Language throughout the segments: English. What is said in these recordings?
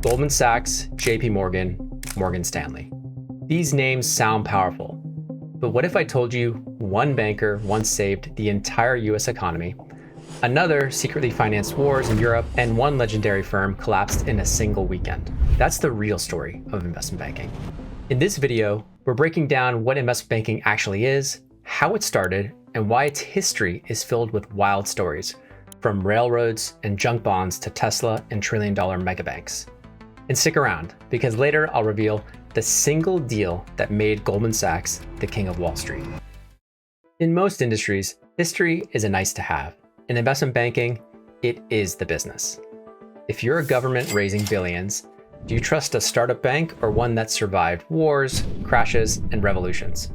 Goldman Sachs, JP Morgan, Morgan Stanley. These names sound powerful, but what if I told you one banker once saved the entire US economy, another secretly financed wars in Europe, and one legendary firm collapsed in a single weekend? That's the real story of investment banking. In this video, we're breaking down what investment banking actually is, how it started, and why its history is filled with wild stories, from railroads and junk bonds to Tesla and trillion-dollar megabanks. And stick around, because later I'll reveal the single deal that made Goldman Sachs the king of Wall Street. In most industries, history is a nice to have. In investment banking, it is the business. If you're a government raising billions, do you trust a startup bank or one that survived wars, crashes, and revolutions?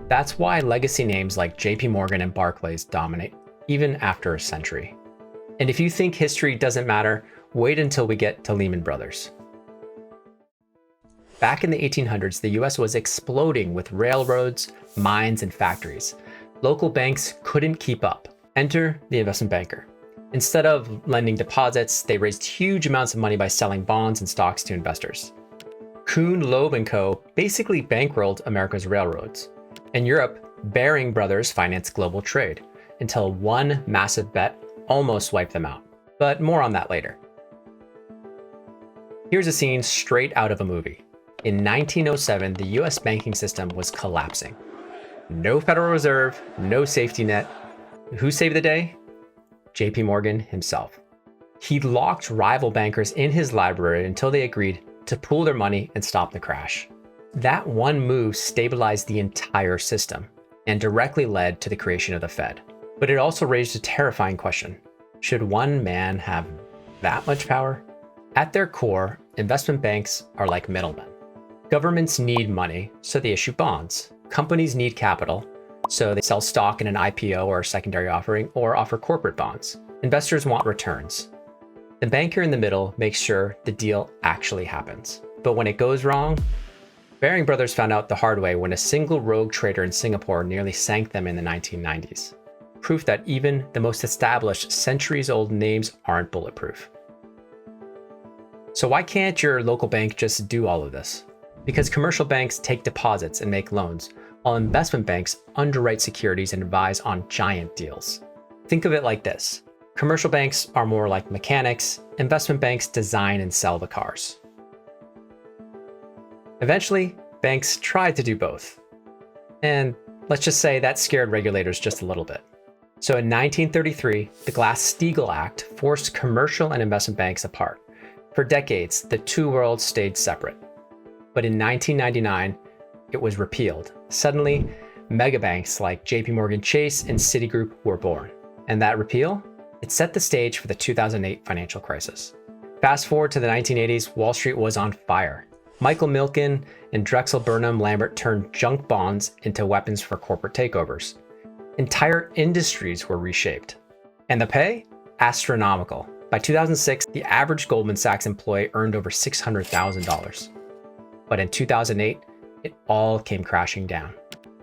That's why legacy names like JP Morgan and Barclays dominate, even after a century. And if you think history doesn't matter, wait until we get to Lehman Brothers. Back in the 1800s, the US was exploding with railroads, mines, and factories. Local banks couldn't keep up. Enter the investment banker. Instead of lending deposits, they raised huge amounts of money by selling bonds and stocks to investors. Kuhn, Loeb & Co. basically bankrolled America's railroads. In Europe, Baring Brothers financed global trade, until one massive bet almost wiped them out. But more on that later. Here's a scene straight out of a movie. In 1907, the US banking system was collapsing. No Federal Reserve, no safety net. Who saved the day? JP Morgan himself. He locked rival bankers in his library until they agreed to pool their money and stop the crash. That one move stabilized the entire system and directly led to the creation of the Fed. But it also raised a terrifying question. Should one man have that much power? At their core, investment banks are like middlemen. Governments need money, so they issue bonds. Companies need capital, so they sell stock in an IPO or a secondary offering or offer corporate bonds. Investors want returns. The banker in the middle makes sure the deal actually happens. But when it goes wrong, Baring Brothers found out the hard way when a single rogue trader in Singapore nearly sank them in the 1990s. Proof that even the most established centuries-old names aren't bulletproof. So why can't your local bank just do all of this? Because commercial banks take deposits and make loans, while investment banks underwrite securities and advise on giant deals. Think of it like this. Commercial banks are more like mechanics, investment banks design and sell the cars. Eventually, banks tried to do both. And let's just say that scared regulators just a little bit. So in 1933, the Glass-Steagall Act forced commercial and investment banks apart. For decades, the two worlds stayed separate. But in 1999, it was repealed. Suddenly, megabanks like JP Morgan Chase and Citigroup were born. And that repeal? It set the stage for the 2008 financial crisis. Fast forward to the 1980s, Wall Street was on fire. Michael Milken and Drexel Burnham Lambert turned junk bonds into weapons for corporate takeovers. Entire industries were reshaped. And the pay? Astronomical. By 2006, the average Goldman Sachs employee earned over $600,000. But in 2008, it all came crashing down.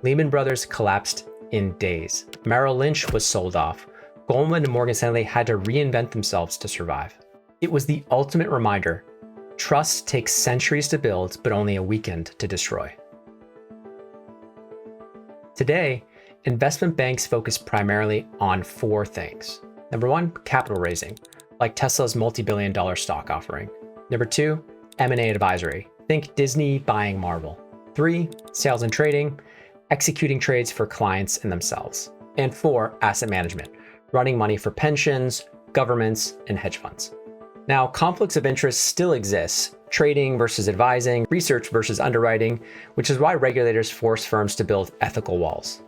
Lehman Brothers collapsed in days. Merrill Lynch was sold off. Goldman and Morgan Stanley had to reinvent themselves to survive. It was the ultimate reminder: trust takes centuries to build, but only a weekend to destroy. Today, investment banks focus primarily on four things. Number one, capital raising, like Tesla's multi-billion-dollar stock offering. Number two, M&A advisory. Think Disney buying Marvel. 3, sales and trading, executing trades for clients and themselves. And 4, asset management, running money for pensions, governments, and hedge funds. Now, conflicts of interest still exist: trading versus advising, research versus underwriting, which is why regulators force firms to build ethical walls.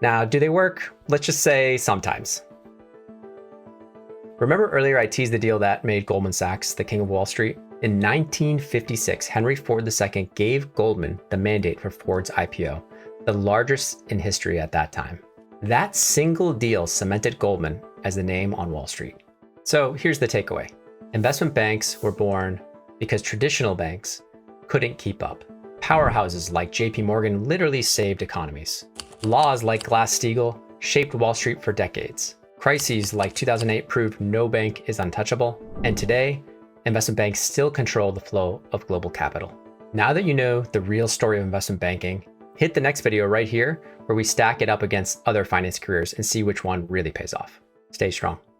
Now, do they work? Let's just say sometimes. Remember earlier I teased the deal that made Goldman Sachs the king of Wall Street? In 1956, Henry Ford II gave Goldman the mandate for Ford's IPO, the largest in history at that time. That single deal cemented Goldman as the name on Wall Street. So here's the takeaway. Investment banks were born because traditional banks couldn't keep up. Powerhouses like JP Morgan literally saved economies. Laws like Glass-Steagall shaped Wall Street for decades. Crises like 2008 proved no bank is untouchable. And today, investment banks still control the flow of global capital. Now that you know the real story of investment banking, hit the next video right here where we stack it up against other finance careers and see which one really pays off. Stay strong.